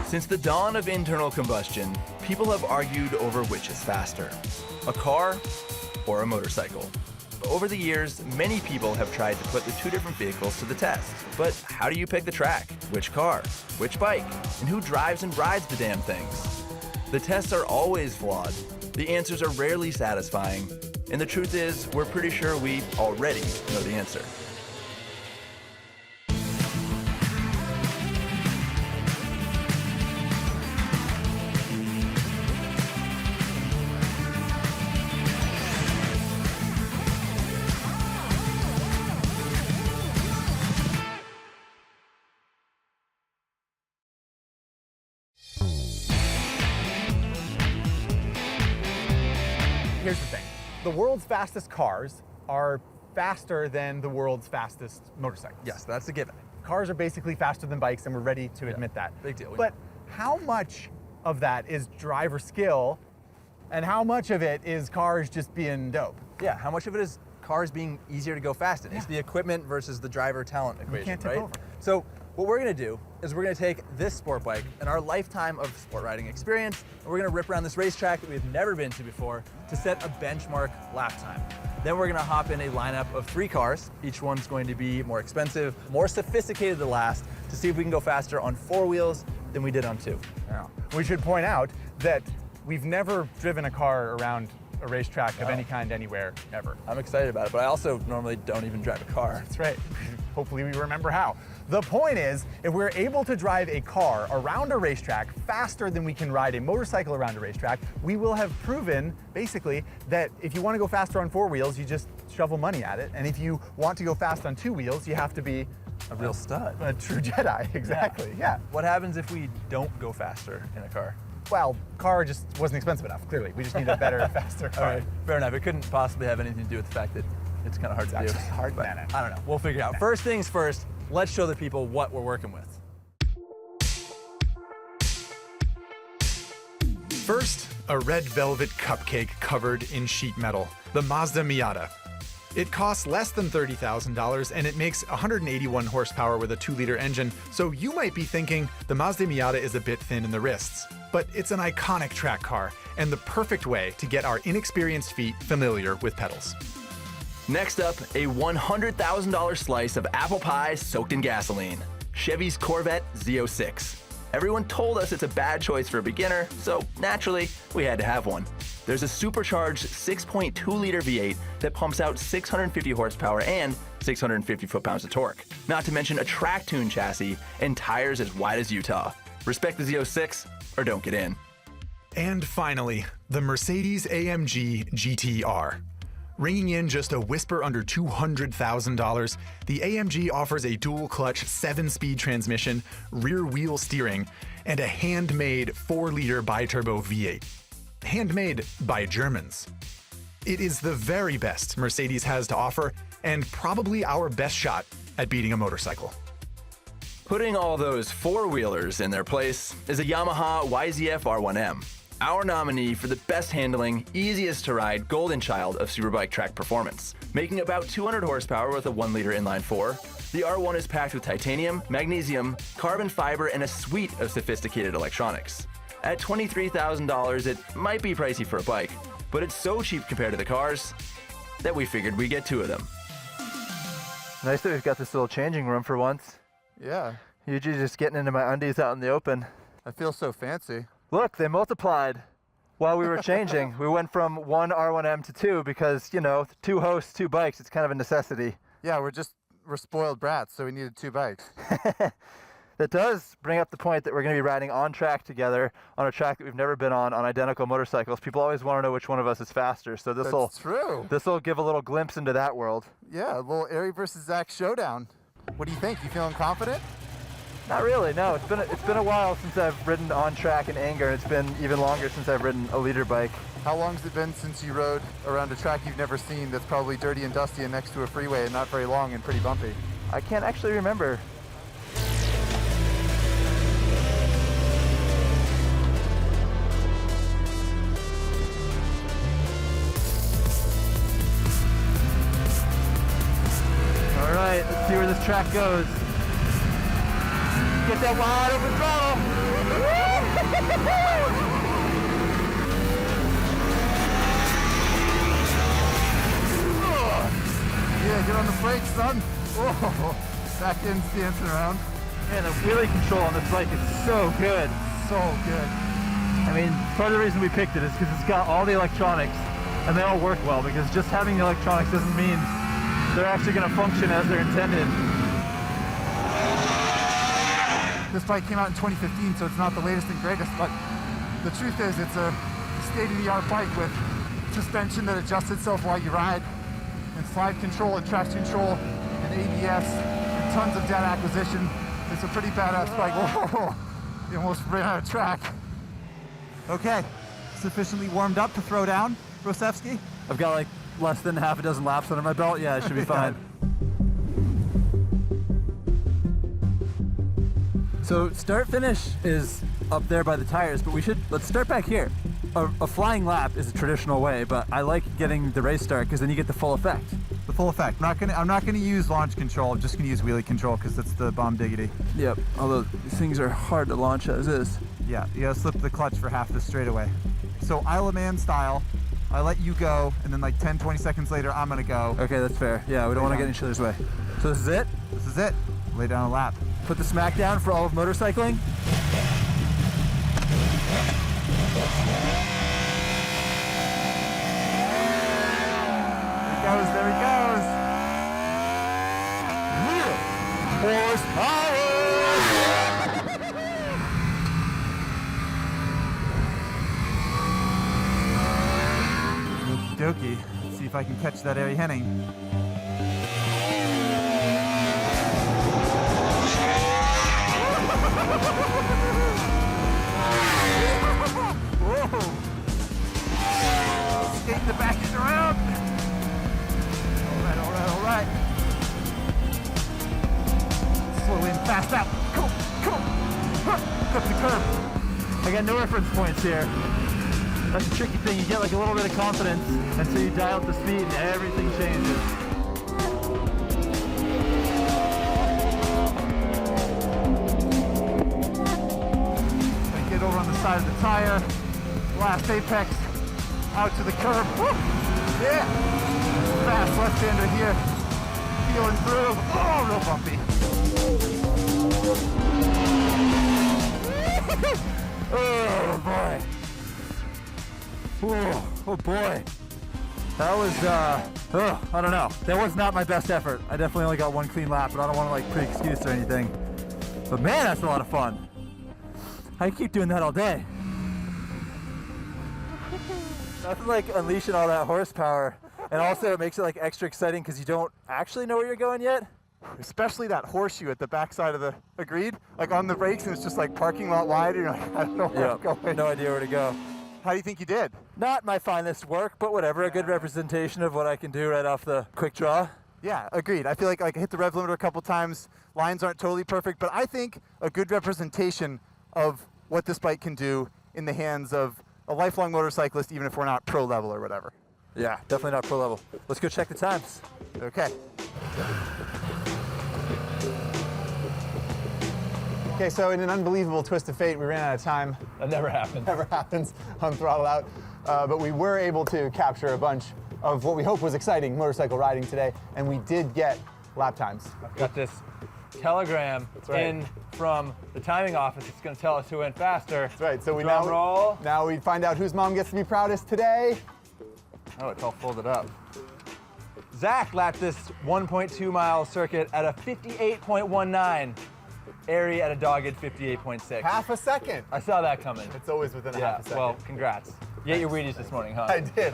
Since the dawn of internal combustion, people have argued over which is faster, a car or a motorcycle. Over the years, many people have tried to put the two different vehicles to the test. But how do you pick the track? Which car? Which bike? And who drives and rides the damn things? The tests are always flawed. The answers are rarely satisfying. And the truth is, we're pretty sure we already know the answer. Here's the thing. The world's fastest cars are faster than the world's fastest motorcycles. Yes, that's a given. Cars are basically faster than bikes, and we're ready to admit that. Big deal. But how much of that is driver skill, and how much of it is cars just being dope? Yeah, how much of it is cars being easier to go fast in? It's the equipment versus the driver talent equation, can't tip right? over. So what we're gonna do is we're gonna take this sport bike and our lifetime of sport riding experience, and we're gonna rip around this racetrack that we've never been to before to set a benchmark lap time. Then we're gonna hop in a lineup of 3 cars. Each one's going to be more expensive, more sophisticated to last, to see if we can go faster on 4 wheels than we did on 2. Yeah. We should point out that we've never driven a car around a racetrack of any kind anywhere, ever. I'm excited about it, but I also normally don't even drive a car. That's right. Hopefully we remember how. The point is, if we're able to drive a car around a racetrack faster than we can ride a motorcycle around a racetrack, we will have proven, basically, that if you want to go faster on 4 wheels, you just shovel money at it. And if you want to go fast on 2 wheels, you have to be A real stud. a true Jedi, exactly, yeah. What happens if we don't go faster in a car? Well, car just wasn't expensive enough, clearly. We just need a better, faster car. All right, fair enough. It couldn't possibly have anything to do with the fact that it's kind of hard to do. Actually hard, But man. I don't know. We'll figure it out. First things first, let's show the people what we're working with. First, a red velvet cupcake covered in sheet metal, the Mazda Miata. It costs less than $30,000 and it makes 181 horsepower with a 2-liter engine, so you might be thinking the Mazda Miata is a bit thin in the wrists. But it's an iconic track car and the perfect way to get our inexperienced feet familiar with pedals. Next up, a $100,000 slice of apple pie soaked in gasoline. Chevy's Corvette Z06. Everyone told us it's a bad choice for a beginner, so naturally, we had to have one. There's a supercharged 6.2-liter V8 that pumps out 650 horsepower and 650 foot-pounds of torque. Not to mention a track-tuned chassis and tires as wide as Utah. Respect the Z06 or don't get in. And finally, the Mercedes-AMG GT-R. Ringing in just a whisper under $200,000, the AMG offers a dual-clutch 7-speed transmission, rear-wheel steering, and a handmade 4-liter biturbo V8. Handmade by Germans. It is the very best Mercedes has to offer, and probably our best shot at beating a motorcycle. Putting all those four-wheelers in their place is a Yamaha YZF R1M. Our nominee for the best handling, easiest to ride golden child of superbike track performance. Making about 200 horsepower with a 1-liter inline-4, the R1 is packed with titanium, magnesium, carbon fiber, and a suite of sophisticated electronics. At $23,000, it might be pricey for a bike, but it's so cheap compared to the cars that we figured we'd get 2 of them. Nice that we've got this little changing room for once. Yeah, Usually just getting into my undies out in the open. I feel so fancy. Look, they multiplied while we were changing. We went from 1 R1M to 2 because, you know, 2 hosts, 2 bikes, it's kind of a necessity. Yeah, we're spoiled brats, so we needed 2 bikes. That does bring up the point that we're going to be riding on track together on a track that we've never been on identical motorcycles. People always want to know which one of us is faster, so That's true. This will give a little glimpse into that world. Yeah, a little Ari versus Zach showdown. What do you think? You feeling confident? Not really, no. It's been a while since I've ridden on track in anger. It's been even longer since I've ridden a liter bike. How long has it been since you rode around a track you've never seen that's probably dirty and dusty and next to a freeway and not very long and pretty bumpy? I can't actually remember. All right, let's see where this track goes. Get that wide open throttle. Yeah, get on the brakes, son. Whoa. Back end's dancing around. Man, the wheelie control on this bike is so good. So good. I mean, part of the reason we picked it is because it's got all the electronics and they all work well, because just having the electronics doesn't mean they're actually going to function as they're intended. This bike came out in 2015, so it's not the latest and greatest, but the truth is it's a state-of-the-art bike with suspension that adjusts itself while you ride, and slide control and traction control and ABS and tons of data acquisition. It's a pretty badass bike. Whoa, you almost ran out of track. Okay, sufficiently warmed up to throw down, Rosevsky? I've got like less than half a dozen laps under my belt. Yeah, it should be fine. So start finish is up there by the tires, but let's start back here. A flying lap is a traditional way, but I like getting the race start because then you get the full effect. The full effect. I'm not gonna use launch control. I'm just gonna use wheelie control because it's the bomb diggity. Yep, although these things are hard to launch as is. Yeah, you gotta slip the clutch for half the straightaway. So Isle of Man style, I let you go, and then like 10, 20 seconds later, I'm gonna go. Okay, that's fair. Yeah, we don't want to get in each other's way. So this is it? This is it. Lay down a lap. Put the smack down for all of motorcycling. There he goes. Horsepower! Okie dokie. Let's see if I can catch that Harry Henning. Whoa! Skating the back end around. All right. Slow in, fast out. Cool. Clip the curb. I got no reference points here. That's a tricky thing. You get like a little bit of confidence until you dial up the speed and everything changes. I get over on the side of the tire. Last apex. Out to the curb. Woo! Yeah! Fast left-hander here. Feeling through. Oh, real bumpy. Oh boy. Oh boy. That was, I don't know. That was not my best effort. I definitely only got one clean lap, but I don't want to like pre-excuse or anything. But man, that's a lot of fun. I keep doing that all day. Nothing like unleashing all that horsepower. And also it makes it like extra exciting because you don't actually know where you're going yet. Especially that horseshoe at the backside of the, agreed? Like on the brakes and it's just like parking lot wide and you're like, I don't know where I'm going. No idea where to go. How do you think you did? Not my finest work, but whatever. A good representation of what I can do right off the quick draw. Yeah, agreed. I feel like I hit the rev limiter a couple times. Lines aren't totally perfect, but I think a good representation of what this bike can do in the hands of a lifelong motorcyclist, even if we're not pro level or whatever. Yeah, definitely not pro level. Let's go check the times. Okay. Okay, so in an unbelievable twist of fate, we ran out of time. That never happens. Never happens on Throttle Out. But we were able to capture a bunch of what we hope was exciting motorcycle riding today, and we did get lap times. I've got this telegram in from the timing office. It's going to tell us who went faster. That's right. So we Drum roll. now we find out whose mom gets to be proudest today. Oh, it's all folded up. Zach lapped this 1.2 mile circuit at a 58.19. Ari at a dogged 58.6. Half a second. I saw that coming. It's always within a half a second. Well, congrats. You ate your Wheaties this morning, huh? I did.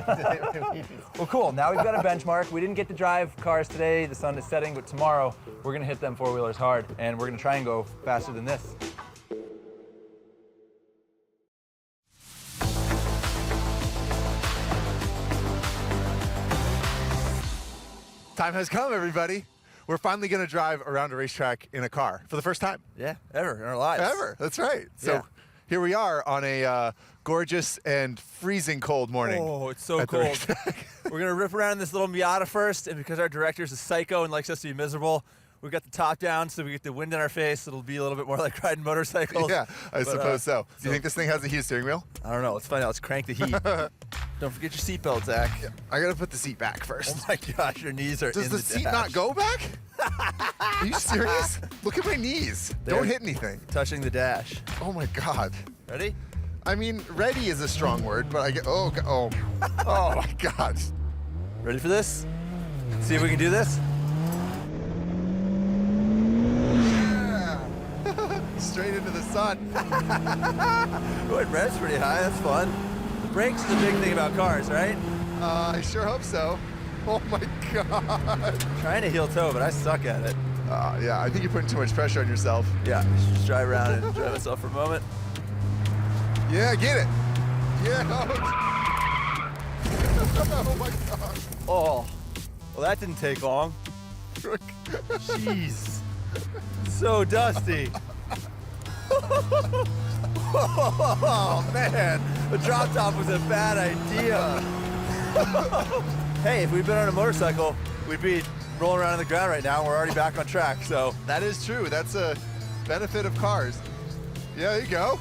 Well, cool. Now we've got a benchmark. We didn't get to drive cars today. The sun is setting, but tomorrow we're going to hit them four-wheelers hard, and we're going to try and go faster than this. Time has come, everybody. We're finally going to drive around a racetrack in a car for the first time. Yeah, ever in our lives. Ever. That's right. So here we are on a gorgeous and freezing cold morning. Oh, it's so at the cold. racetrack. We're going to rip around in this little Miata first, and because our director's a psycho and likes us to be miserable, We've got the top down, so we get the wind in our face. It'll be a little bit more like riding motorcycles. Yeah, I suppose so. Do you think this thing has a heated steering wheel? I don't know. Let's find out. Let's crank the heat. Don't forget your seatbelt, Zach. Yeah, I gotta put the seat back first. Oh my gosh, your knees are Does in the the seat dash. not go back? Are you serious? Look at my knees. They're Don't hit anything. touching the dash. Oh my God. Ready? I mean, ready is a strong word, but I get, oh my God. Ready for this? See if we can do this? Straight into the sun. Oh, it revs pretty high. That's fun. The brakes is a big thing about cars, right? I sure hope so. Oh my God. Trying to heel toe, but I suck at it. Yeah, I think you're putting too much pressure on yourself. Yeah, just drive around and enjoy myself for a moment. Yeah, get it. Yeah. Oh my God. Oh, well, that didn't take long. Jeez. So dusty. Oh, man. The drop top was a bad idea. Hey, if we'd been on a motorcycle, we'd be rolling around on the ground right now. We're already back on track, so. That is true. That's a benefit of cars. Yeah, there you go.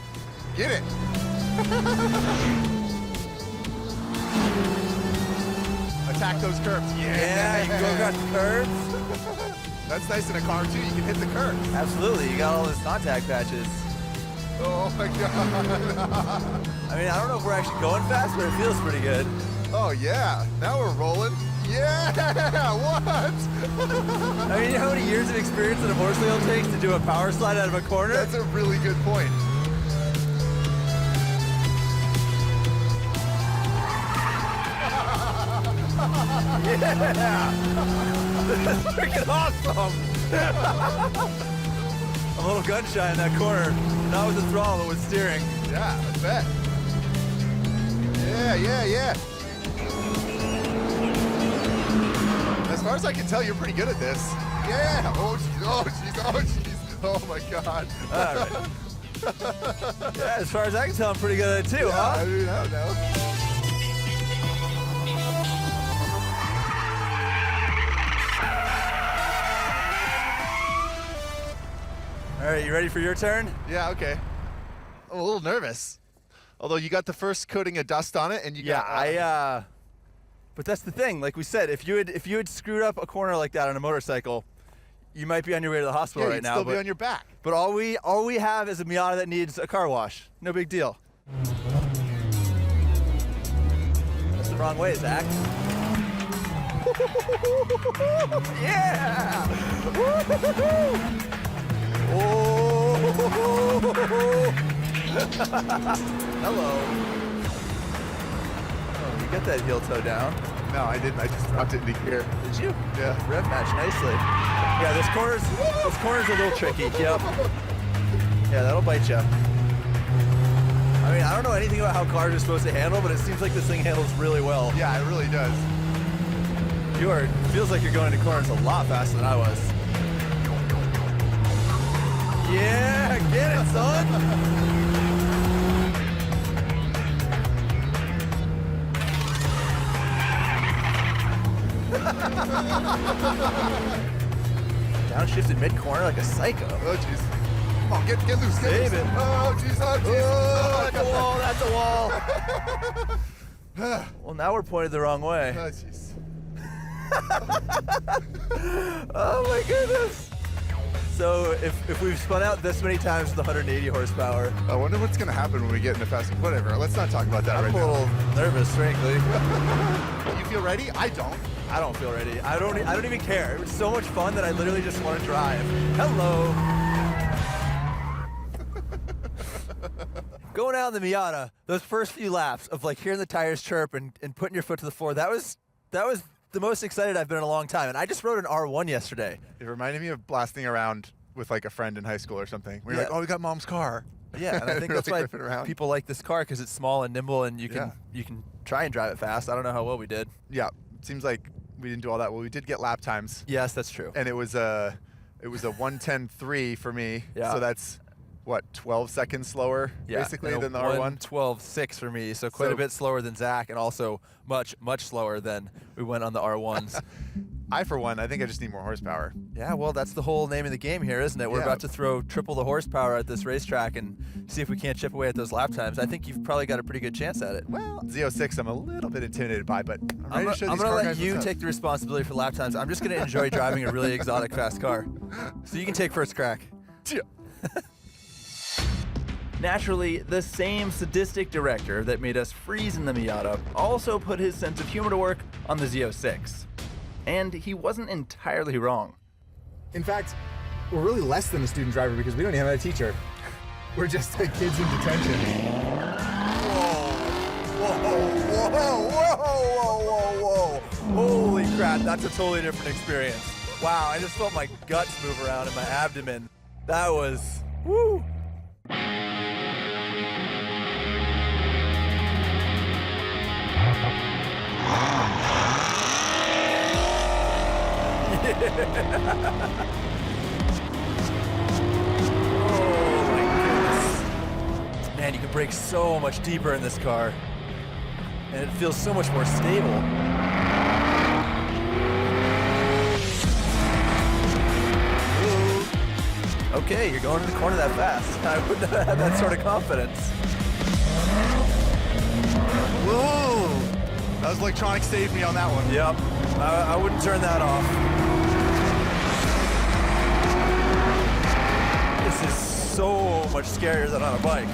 Get it. Attack those curbs. Yeah, you can go across the curbs. That's nice in a car too. You can hit the curbs. Absolutely, you got all those contact patches. Oh my God. I mean, I don't know if we're actually going fast, but it feels pretty good. Oh yeah. Now we're rolling. Yeah. What? I mean, you know how many years of experience that a motorcycle takes to do a power slide out of a corner? That's a really good point. Yeah! That's freaking awesome! A little gun shy in that corner. Not with the throttle, but with steering. Yeah, I bet. Yeah. As far as I can tell, you're pretty good at this. Yeah. Oh jeez. Oh my God. All right. Yeah, as far as I can tell, I'm pretty good at it too, huh? I mean, I don't know. All right, you ready for your turn? Yeah, okay. I'm a little nervous. Although you got the first coating of dust on it, and you got. But that's the thing. Like we said, if you had screwed up a corner like that on a motorcycle, you might be on your way to the hospital right you'd now. still be on your back. But all we have is a Miata that needs a car wash. No big deal. That's the wrong way, Zach. Yeah! Oh! Hello. Oh, you got that heel toe down. No, I didn't. I just dropped it into gear. Did you? Yeah. Rev match nicely. Yeah, this corner's a little tricky. Yep. Yeah, that'll bite you. I mean, I don't know anything about how cars are supposed to handle, but it seems like this thing handles really well. Yeah, it really does. Feels like you're going into corners a lot faster than I was. Yeah, get it, son. Downshifted mid-corner like a psycho. Oh jeez. Oh, get loose. Get Save loose. it. Oh jeez. Oh jeez. Oh, that's a wall. Well, now we're pointed the wrong way. Oh jeez. Oh my goodness. So if we've spun out this many times with 180 horsepower, I wonder what's gonna happen when we get into fast. Whatever. Let's not talk about that I'm right a now. little nervous, frankly. You feel ready? I don't. I don't feel ready. I don't even care. It was so much fun that I literally just want to drive. Hello. Going out in the Miata, those first few laps of like hearing the tires chirp and putting your foot to the floor, that was the most excited I've been in a long time. And I just rode an R1 yesterday. It reminded me of blasting around with like a friend in high school or something. We were like, oh, we got mom's car. Yeah, and I think We're, that's like, why ripping around. people like this car, because it's small and nimble, and you can try and drive it fast. I don't know how well we did. Yeah, it seems like we didn't do all that well. We did get lap times. Yes, that's true. And it was a 1:10.3 for me. Yeah. So that's what, 12 seconds slower basically than the R1. 1:12.6 for me, so quite a bit slower than Zach, and also much slower than we went on the R1s. I, for one, I think I just need more horsepower. Yeah, well, that's the whole name of the game here, isn't it? We're Yeah. about to throw triple the horsepower at this racetrack and see if we can't chip away at those lap times. I think you've probably got a pretty good chance at it. Well, Z06 I'm a little bit intimidated by, but I'm ready to show I'm these gonna car let guys you what's up. take the responsibility for lap times. I'm just gonna enjoy driving a really exotic fast car. So you can take first crack. Yeah. Naturally, the same sadistic director that made us freeze in the Miata also put his sense of humor to work on the Z06. And he wasn't entirely wrong. In fact, we're really less than a student driver because we don't even have a teacher. We're just like kids in detention. Whoa. Holy crap, that's a totally different experience. Wow, I just felt my guts move around in my abdomen. That was, woo. Oh my goodness. Man, you can brake so much deeper in this car. And it feels so much more stable. Ooh. Okay, you're going to the corner that fast. I wouldn't have had that sort of confidence. Whoa! That was electronic saved me on that one. Yep, I wouldn't turn that off. This is so much scarier than on a bike.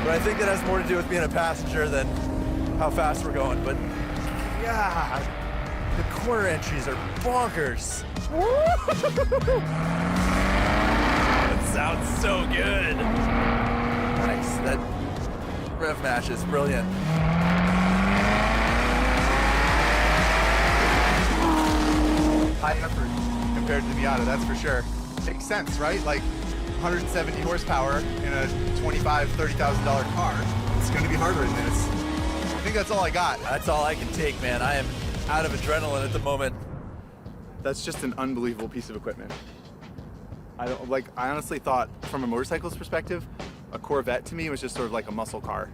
But I think that has more to do with being a passenger than how fast we're going. But God, the corner entries are bonkers. That sounds so good. Nice, that rev match is brilliant. High effort compared to the Miata, that's for sure. Makes sense, right? Like 170 horsepower in a $25,000, $30,000 car. It's going to be harder than this. I think that's all I got. That's all I can take, man. I am out of adrenaline at the moment. That's just an unbelievable piece of equipment. I honestly thought from a motorcycle's perspective, a Corvette to me was just sort of like a muscle car.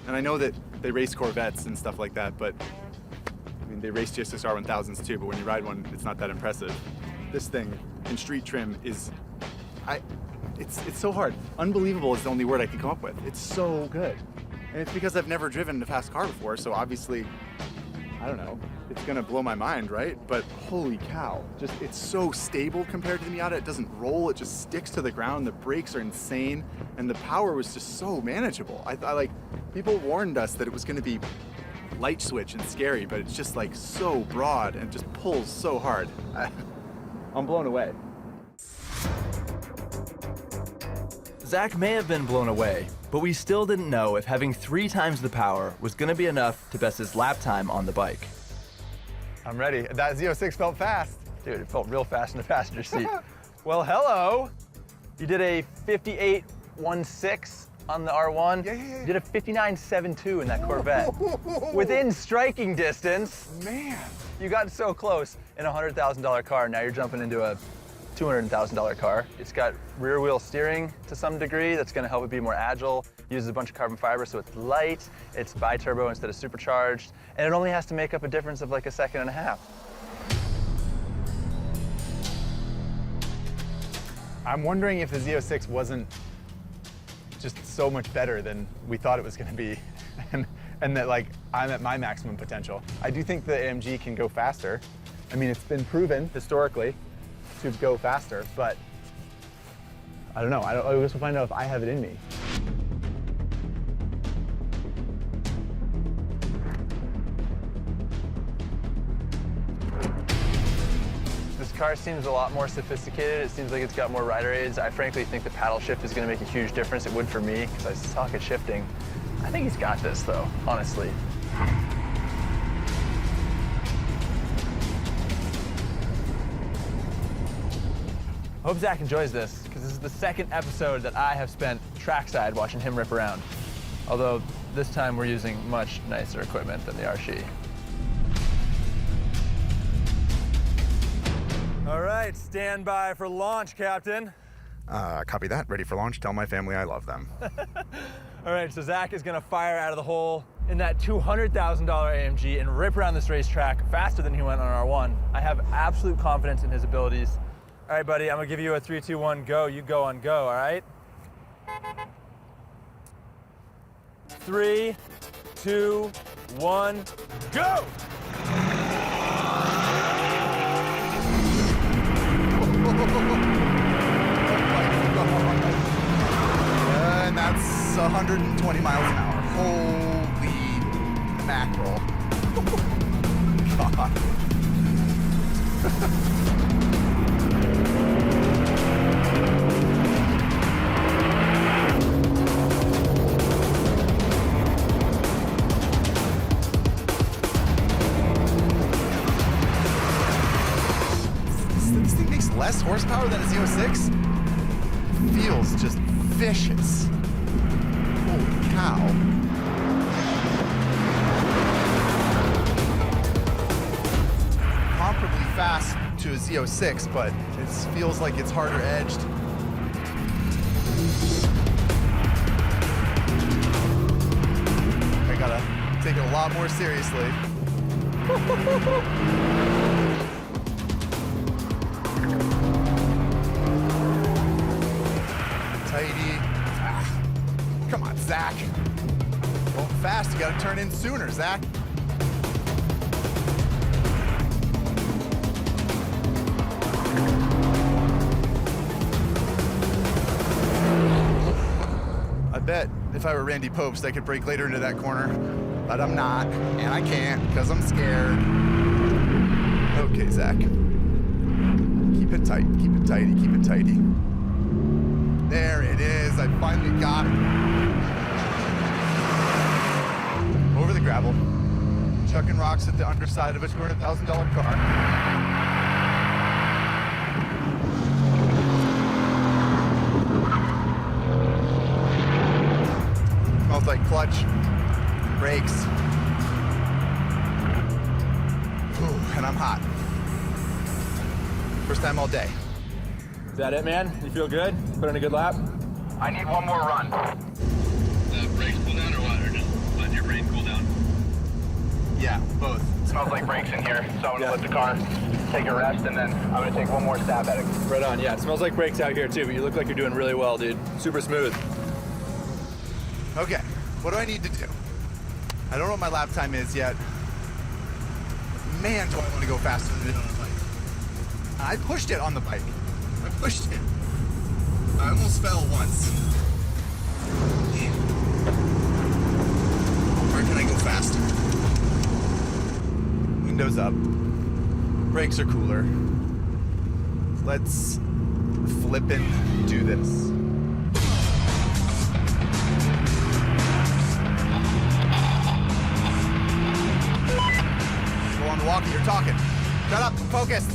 And I know that they race Corvettes and stuff like that, but I mean, they race GSXR 1000s too, but when you ride one, it's not that impressive. This thing in street trim is, it's so hard. Unbelievable is the only word I can come up with. It's so good. And it's because I've never driven a fast car before, so obviously, I don't know, it's gonna blow my mind, right? But holy cow, just it's so stable compared to the Miata. It doesn't roll, it just sticks to the ground. The brakes are insane, and the power was just so manageable. I like, people warned us that it was gonna be light switch and scary, but it's just like so broad and just pulls so hard. I'm blown away. Zach may have been blown away, but we still didn't know if having 3 times the power was gonna be enough to best his lap time on the bike. I'm ready. That Z06 felt fast. Dude, it felt real fast in the passenger seat. Well, hello. You did a 58.16 on the R1. Yeah. You did a 59.72 in that Corvette. Within striking distance. Man. You got so close in a $100,000 car. Now you're jumping into a $200,000 car. It's got rear wheel steering to some degree. That's gonna help it be more agile. Uses a bunch of carbon fiber, so it's light. It's bi-turbo instead of supercharged. And it only has to make up a difference of like a second and a half. I'm wondering if the Z06 wasn't just so much better than we thought it was gonna be. And that like, I'm at my maximum potential. I do think the AMG can go faster. I mean, it's been proven historically to go faster, but I don't know. I guess we'll find out if I have it in me. This car seems a lot more sophisticated. It seems like it's got more rider aids. I frankly think the paddle shift is gonna make a huge difference. It would for me, because I suck at shifting. I think he's got this though, honestly. I hope Zach enjoys this, because this is the second episode that I have spent trackside watching him rip around. Although this time we're using much nicer equipment than the RC. All right, stand by for launch, Captain. Copy that. Ready for launch. Tell my family I love them. All right, so Zach is gonna fire out of the hole in that $200,000 AMG and rip around this racetrack faster than he went on R1. I have absolute confidence in his abilities. All right, buddy, I'm gonna give you a 3, 2, 1, go. You go on go, all right? 3, 2, 1, go! And that's 120 miles an hour. Holy mackerel. God. This thing makes less horsepower than a Z06. Feels just vicious. Holy cow. Comparably fast to a Z06, but it feels like it's harder edged. I gotta take it a lot more seriously. Tighty. Ah, come on, Zach. Going fast, you gotta turn in sooner, Zach. I bet if I were Randy Popes, I could brake later into that corner, but I'm not, and I can't because I'm scared. Okay, Zach. Keep it tight, keep it tighty, keep it tighty. There it is, I finally got it. Over the gravel. Chucking rocks at the underside of a $200,000 car. Smells like clutch, brakes. Ooh, and I'm hot. First time all day. Is that it, man? You feel good? Put in a good lap? I need one more run. Brakes cool down or what? Or just let your brain cool down? Yeah, both. Smells like brakes in here, so I'm gonna let the car take a rest and then I'm gonna take one more stab at it. Right on, yeah. It smells like brakes out here too, but you look like you're doing really well, dude. Super smooth. Okay, what do I need to do? I don't know what my lap time is yet. Man, do I want to go faster than it on the bike. I pushed it on the bike. I pushed it. I almost fell once. Man. Where can I go faster? Windows up. Brakes are cooler. Let's flippin' do this. Go on the walkie, you're talking. Shut up, focus.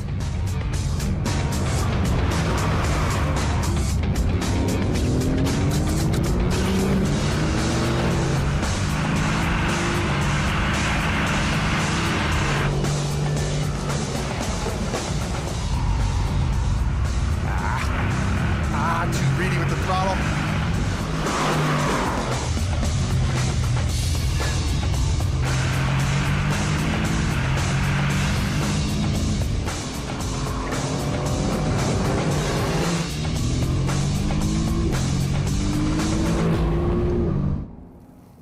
Too greedy with the throttle.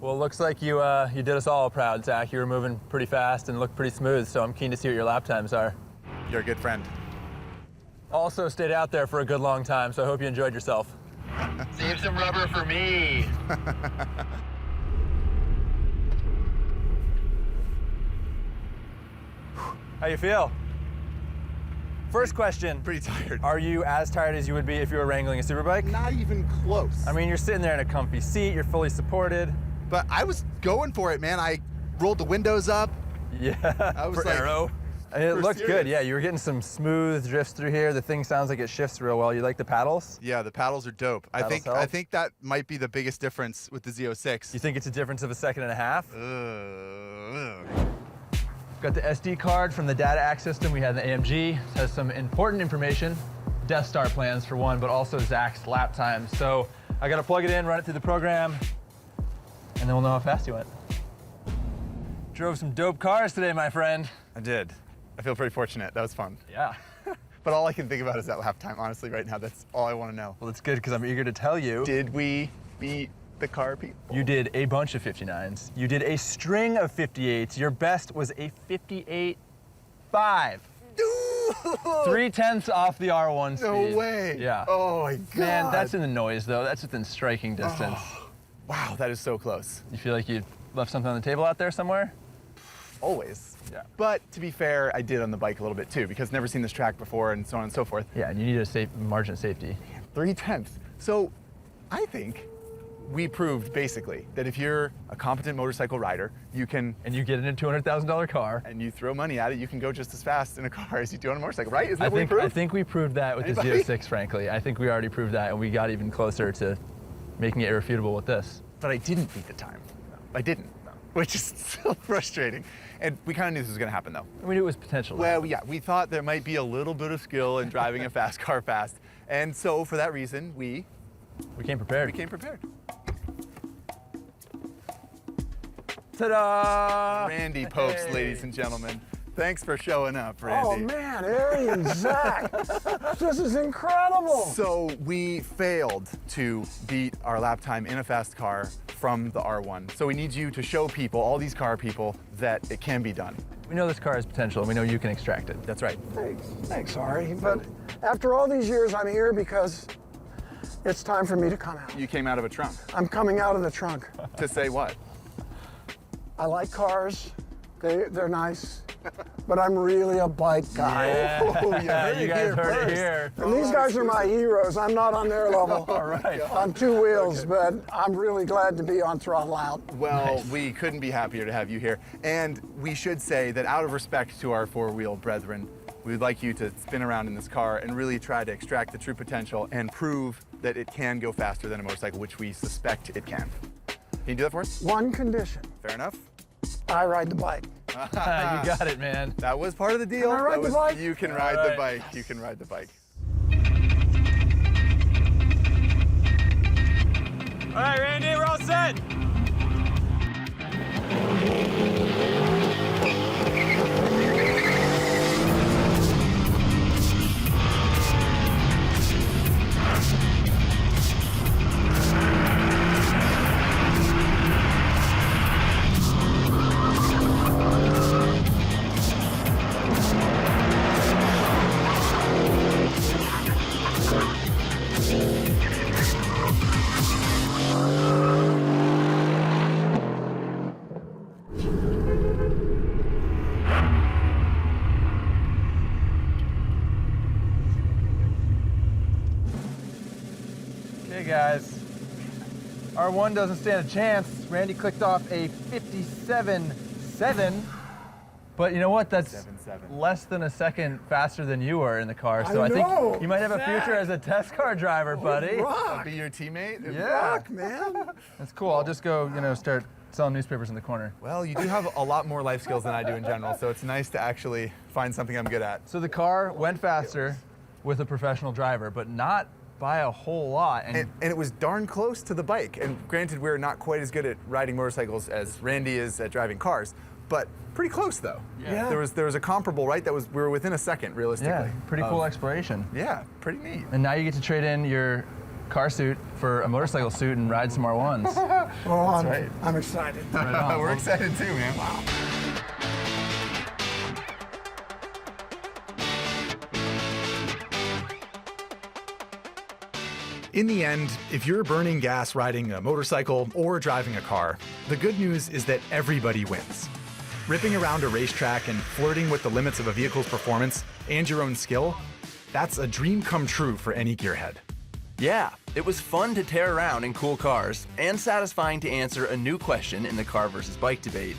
Well, it looks like you did us all proud, Zach. You were moving pretty fast and looked pretty smooth, so I'm keen to see what your lap times are. You're a good friend. Also stayed out there for a good long time, so I hope you enjoyed yourself. Save some rubber for me. How you feel? First question. Pretty tired. Are you as tired as you would be if you were wrangling a superbike? Not even close. I mean, you're sitting there in a comfy seat, you're fully supported. But I was going for it, man. I rolled the windows up. Yeah, I was for like, aero. And it for looked serious. good, yeah. You were getting some smooth drifts through here. The thing sounds like it shifts real well. You like the paddles? Yeah, the paddles are dope. I Paddles think help? that might be the biggest difference with the Z06. You think it's a difference of a second and a half? Ugh. Got the SD card from the data ACK system we had in the AMG. It has some important information, Death Star plans for one, but also Zach's lap times. So I gotta plug it in, run it through the program, and then we'll know how fast you went. Drove some dope cars today, my friend. I did. I feel pretty fortunate. That was fun. Yeah. But all I can think about is that lap time, honestly, right now. That's all I want to know. Well, it's good because I'm eager to tell you. Did we beat the car people? You did a bunch of 59s. You did a string of 58s. Your best was a 58.5. 3/10 off the R1 speed. No way. Yeah. Oh my God. Man, that's in the noise though. That's within striking distance. Oh, wow, that is so close. You feel like you left something on the table out there somewhere? Always. Yeah. But to be fair, I did on the bike a little bit too, because never seen this track before and so on and so forth. Yeah, and you need a safe margin of safety. 3/10. So I think we proved basically that if you're a competent motorcycle rider, you can, And you get in a $200,000 car. and you throw money at it, you can go just as fast in a car as you do on a motorcycle, right? Isn't that what we proved? I think we proved that with Anybody? the Z06, frankly. I think we already proved that, and we got even closer to making it irrefutable with this. But I didn't beat the time. I didn't, which is so frustrating. And we kind of knew this was going to happen, though. We knew it was potential. Well, yeah, we thought there might be a little bit of skill in driving a fast car fast. And so for that reason, we came prepared. came prepared. Ta-da! Randy Popes, ladies and gentlemen. Thanks for showing up, Randy. Oh man, Ari and Zach, this is incredible. So we failed to beat our lap time in a fast car from the R1. So we need you to show people, all these car people, that it can be done. We know this car has potential, and we know you can extract it. That's right. Thanks, Ari. But after all these years, I'm here because it's time for me to come out. You came out of a trunk. I'm coming out of the trunk. To say what? I like cars. They're nice. But I'm really a bike guy. Yeah. Oh, yeah, You guys heard it here. And these guys are my heroes. I'm not on their level. All right. On two wheels, but I'm really glad to be on Throttle Out. Well, we couldn't be happier to have you here. And we should say that out of respect to our four-wheel brethren, we would like you to spin around in this car and really try to extract the true potential and prove that it can go faster than a motorcycle, which we suspect it can. Can you do that for us? One condition, Fair enough. I ride the bike. You got it, man. That was part of the deal. Can I ride That the was- bike? You can All ride the right. bike. You can ride the bike. All right, Randy, we're all set. Okay, guys. R1 doesn't stand a chance. Randy clicked off a 57.7. But you know what? That's 7.7. less than a second faster than you were in the car. So I know. think you might have a future as a test car driver, buddy. I'll be your teammate. Yeah. Rock, man. That's cool. I'll just go, start selling newspapers in the corner. Well, you do have a lot more life skills than I do in general, so it's nice to actually find something I'm good at. So the car went faster with a professional driver, but not by a whole lot. And it was darn close to the bike. And granted, we're not quite as good at riding motorcycles as Randy is at driving cars, but pretty close though. Yeah. There was a comparable, right? We were within a second, realistically. yeah, pretty cool of- exploration. Yeah, pretty neat. And now you get to trade in your car suit for a motorcycle suit and ride some R1s. Well, right. I'm excited. We're excited too, man. Wow. In the end, if you're burning gas riding a motorcycle or driving a car, the good news is that everybody wins. Ripping around a racetrack and flirting with the limits of a vehicle's performance and your own skill, that's a dream come true for any gearhead. Yeah, it was fun to tear around in cool cars and satisfying to answer a new question in the car versus bike debate.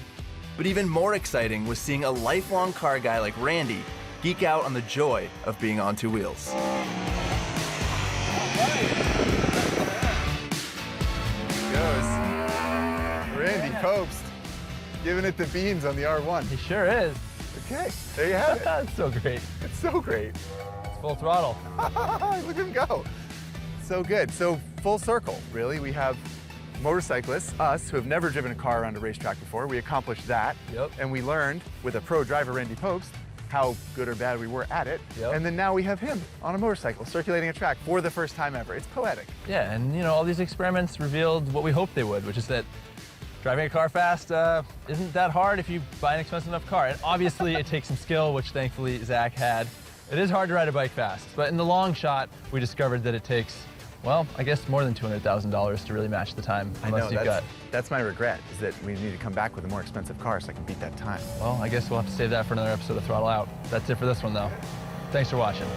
But even more exciting was seeing a lifelong car guy like Randy geek out on the joy of being on two wheels. Goes. Randy Popes giving it the beans on the R1. He sure is. Okay, there you have it. That's so great. It's so great. It's full throttle. Look at him go. So good. So full circle, really. We have motorcyclists, us, who have never driven a car around a racetrack before, we accomplished that. Yep. And we learned with a pro driver, Randy Popst, how good or bad we were at it. Yep. And then now we have him on a motorcycle circulating a track for the first time ever. It's poetic. Yeah, and you know, all these experiments revealed what we hoped they would, which is that driving a car fast isn't that hard if you buy an expensive enough car. And obviously it takes some skill, which thankfully Zach had. It is hard to ride a bike fast, but in the long shot, we discovered that it takes, well, I guess more than $200,000 to really match the time, unless you've got. That's my regret, is that we need to come back with a more expensive car so I can beat that time. Well, I guess we'll have to save that for another episode of Throttle Out. That's it for this one, though. Thanks for watching.